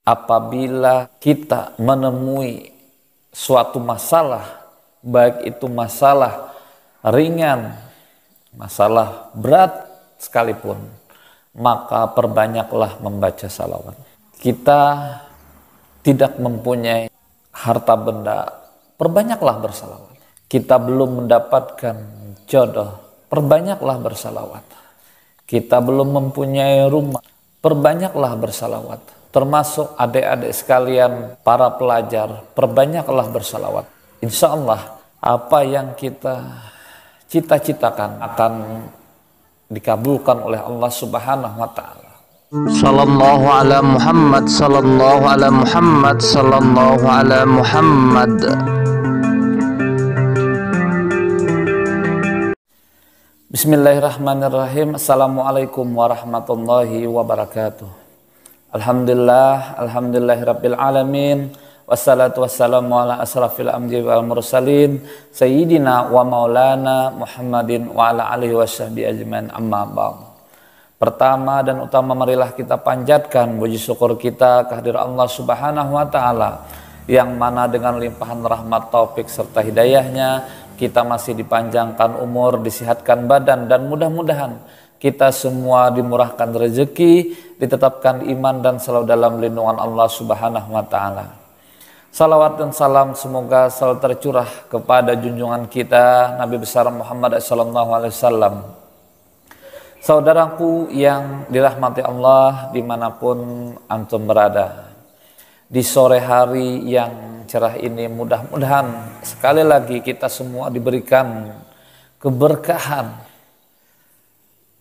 Apabila kita menemui suatu masalah, baik itu masalah ringan, masalah berat sekalipun, maka perbanyaklah membaca salawat. Kita tidak mempunyai harta benda, perbanyaklah bersalawat. Kita belum mendapatkan jodoh, perbanyaklah bersalawat. Kita belum mempunyai rumah, perbanyaklah bersalawat. Termasuk adik-adik sekalian, para pelajar, perbanyaklah bersalawat. Insya Allah apa yang kita cita-citakan akan dikabulkan oleh Allah Subhanahu wa Ta'ala. Sallallahu ala Muhammad, sallallahu ala Muhammad, sallallahu ala Muhammad. Bismillahirrahmanirrahim. Assalamualaikum warahmatullahi wabarakatuh. Alhamdulillahirabbil alamin. Wassalatu wassalamu ala asrafil anbiya'i wal mursalin sayyidina wa maulana Muhammadin wa ala alihi washabbihi ajmain, amma ba'd. Pertama dan utama, marilah kita panjatkan puji syukur kita kehadirat Allah Subhanahu wa Ta'ala, yang mana dengan limpahan rahmat, taufik serta hidayahnya kita masih dipanjangkan umur, disihatkan badan, dan mudah-mudahan kita semua dimurahkan rezeki, ditetapkan iman, dan selalu dalam lindungan Allah Subhanahu wa Ta'ala. Salawat dan salam semoga selalu tercurah kepada junjungan kita Nabi besar Muhammad SAW. Saudaraku yang dirahmati Allah dimanapun antum berada, di sore hari yang cerah ini mudah-mudahan sekali lagi kita semua diberikan keberkahan.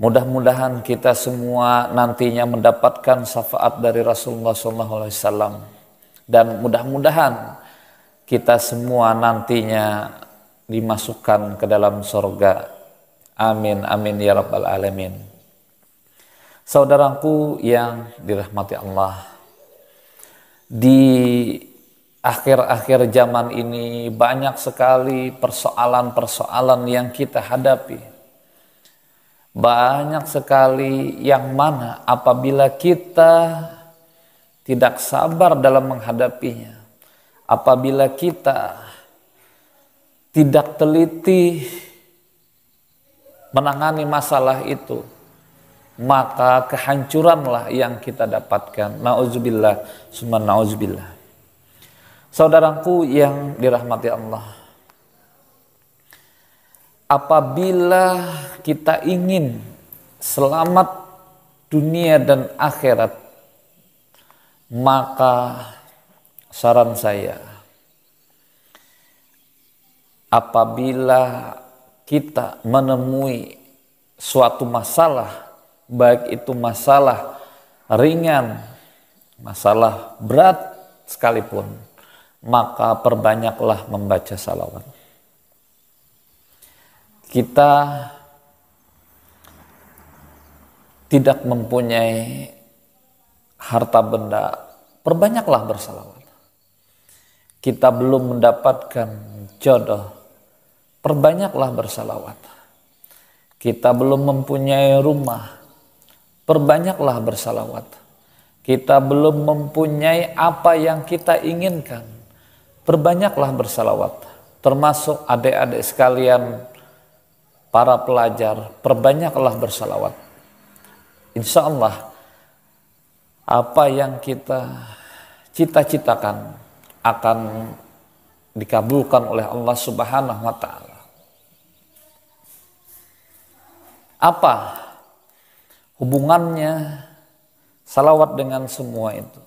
Mudah-mudahan kita semua nantinya mendapatkan syafaat dari Rasulullah SAW, dan mudah-mudahan kita semua nantinya dimasukkan ke dalam surga. Amin, amin ya rabbal alamin. Saudaraku yang dirahmati Allah, di akhir-akhir zaman ini banyak sekali persoalan-persoalan yang kita hadapi. Banyak sekali yang mana apabila kita tidak sabar dalam menghadapinya, apabila kita tidak teliti menangani masalah itu, maka kehancuranlah yang kita dapatkan. Nauzubillah, summa nauzubillah. Saudaraku yang dirahmati Allah, apabila kita ingin selamat dunia dan akhirat, maka saran saya, apabila kita menemui suatu masalah, baik itu masalah ringan, masalah berat sekalipun, maka perbanyaklah membaca salawat. Kita tidak mempunyai harta benda, perbanyaklah bersalawat. Kita belum mendapatkan jodoh, perbanyaklah bersalawat. Kita belum mempunyai rumah, perbanyaklah bersalawat. Kita belum mempunyai apa yang kita inginkan, perbanyaklah bersalawat. Termasuk adik-adik sekalian, para pelajar, perbanyaklah bersalawat. Insya Allah apa yang kita cita-citakan akan dikabulkan oleh Allah Subhanahu wa Ta'ala. Apa hubungannya salawat dengan semua itu?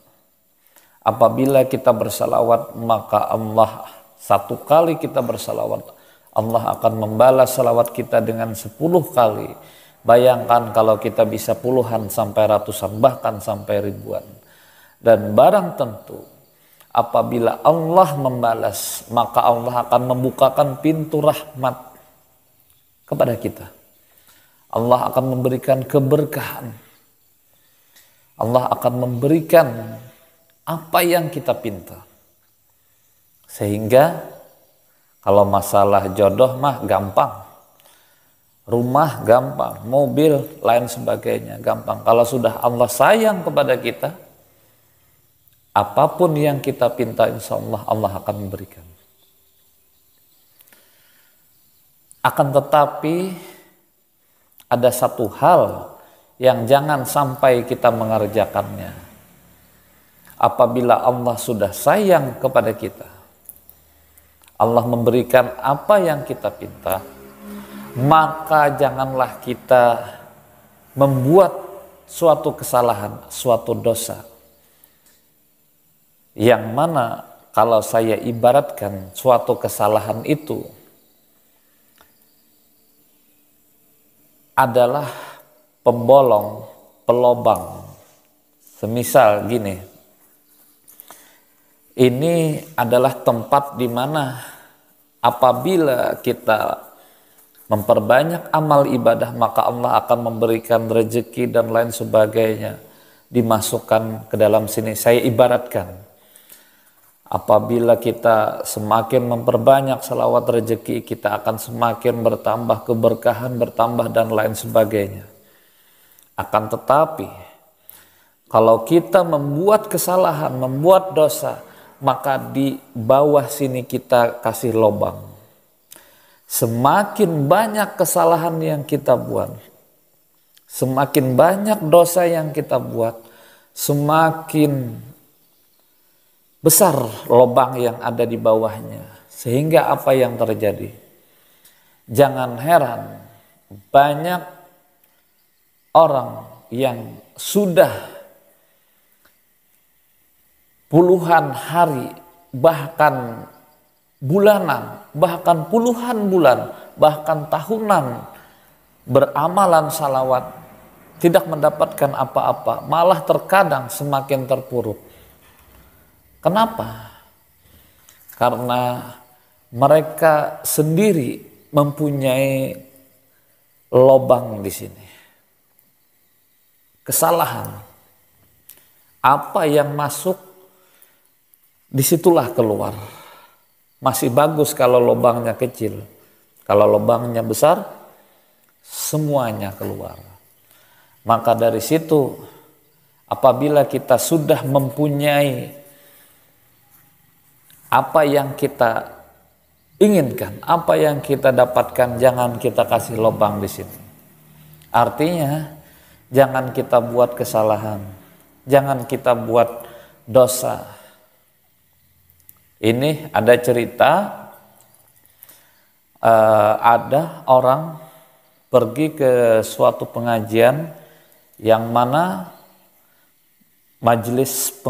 Apabila kita bersalawat, maka Allah, satu kali kita bersalawat, Allah akan membalas salawat kita dengan 10 kali. Bayangkan kalau kita bisa puluhan sampai ratusan, bahkan sampai ribuan. Dan barang tentu apabila Allah membalas, maka Allah akan membukakan pintu rahmat kepada kita. Allah akan memberikan keberkahan. Allah akan memberikan apa yang kita pinta. Sehingga kalau masalah jodoh mah gampang. Rumah gampang, mobil lain sebagainya gampang. Kalau sudah Allah sayang kepada kita, apapun yang kita pinta, insya Allah Allah akan memberikan. Akan tetapi ada satu hal yang jangan sampai kita mengerjakannya. Apabila Allah sudah sayang kepada kita, Allah memberikan apa yang kita pinta, maka janganlah kita membuat suatu kesalahan, suatu dosa, yang mana kalau saya ibaratkan suatu kesalahan itu adalah pembolong, pelobang. Semisal gini, ini adalah tempat di mana apabila kita memperbanyak amal ibadah, maka Allah akan memberikan rezeki dan lain sebagainya dimasukkan ke dalam sini. Saya ibaratkan, apabila kita semakin memperbanyak salawat, rezeki kita akan semakin bertambah, keberkahan bertambah dan lain sebagainya. Akan tetapi kalau kita membuat kesalahan, membuat dosa, maka di bawah sini kita kasih lubang. Semakin banyak kesalahan yang kita buat, semakin banyak dosa yang kita buat, semakin besar lubang yang ada di bawahnya. Sehingga apa yang terjadi? Jangan heran banyak orang yang sudah puluhan hari, bahkan bulanan, bahkan puluhan bulan, bahkan tahunan beramalan salawat, tidak mendapatkan apa-apa, malah terkadang semakin terpuruk. Kenapa? Karena mereka sendiri mempunyai lubang di sini. Kesalahan. Apa yang masuk, disitulah keluar. Masih bagus kalau lubangnya kecil. Kalau lubangnya besar, semuanya keluar. Maka dari situ, apabila kita sudah mempunyai apa yang kita inginkan, apa yang kita dapatkan, jangan kita kasih lubang di sini. Artinya, jangan kita buat kesalahan, jangan kita buat dosa. Ini ada cerita, ada orang pergi ke suatu pengajian yang mana majelis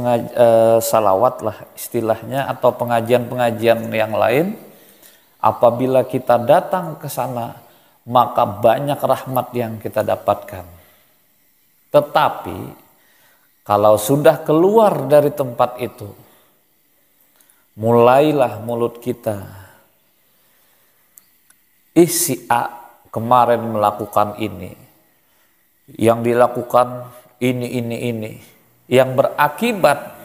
salawat lah istilahnya, atau pengajian-pengajian yang lain. Apabila kita datang ke sana, maka banyak rahmat yang kita dapatkan. Tetapi kalau sudah keluar dari tempat itu, mulailah mulut kita, si A kemarin melakukan ini, yang dilakukan ini, yang berakibat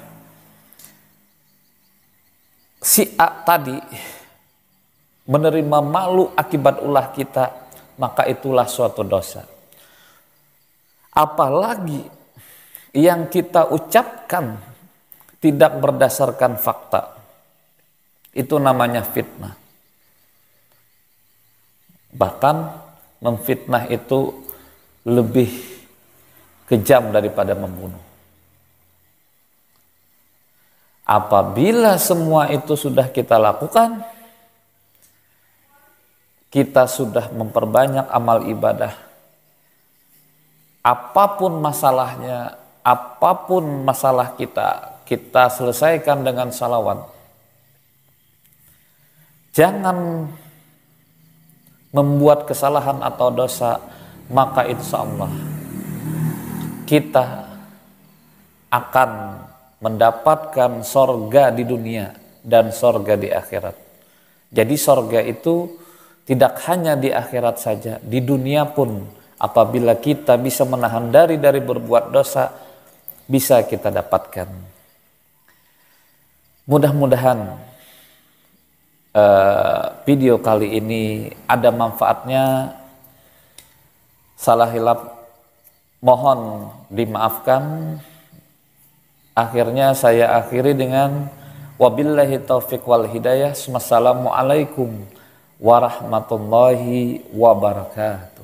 si A tadi menerima malu akibat ulah kita, maka itulah suatu dosa. Apalagi yang kita ucapkan tidak berdasarkan fakta, itu namanya fitnah. Bahkan memfitnah itu lebih kejam daripada membunuh. Apabila semua itu sudah kita lakukan, kita sudah memperbanyak amal ibadah. Apapun masalahnya, apapun masalah kita selesaikan dengan salawat. Jangan membuat kesalahan atau dosa, maka insya Allah kita akan mendapatkan sorga di dunia dan sorga di akhirat. Jadi sorga itu tidak hanya di akhirat saja, di dunia pun apabila kita bisa menahan dari berbuat dosa, bisa kita dapatkan. Mudah-mudahan video kali ini ada manfaatnya. Salah hilap mohon dimaafkan. Akhirnya saya akhiri dengan wabillahi taufiq wal hidayah. Wassalamualaikum warahmatullahi wabarakatuh.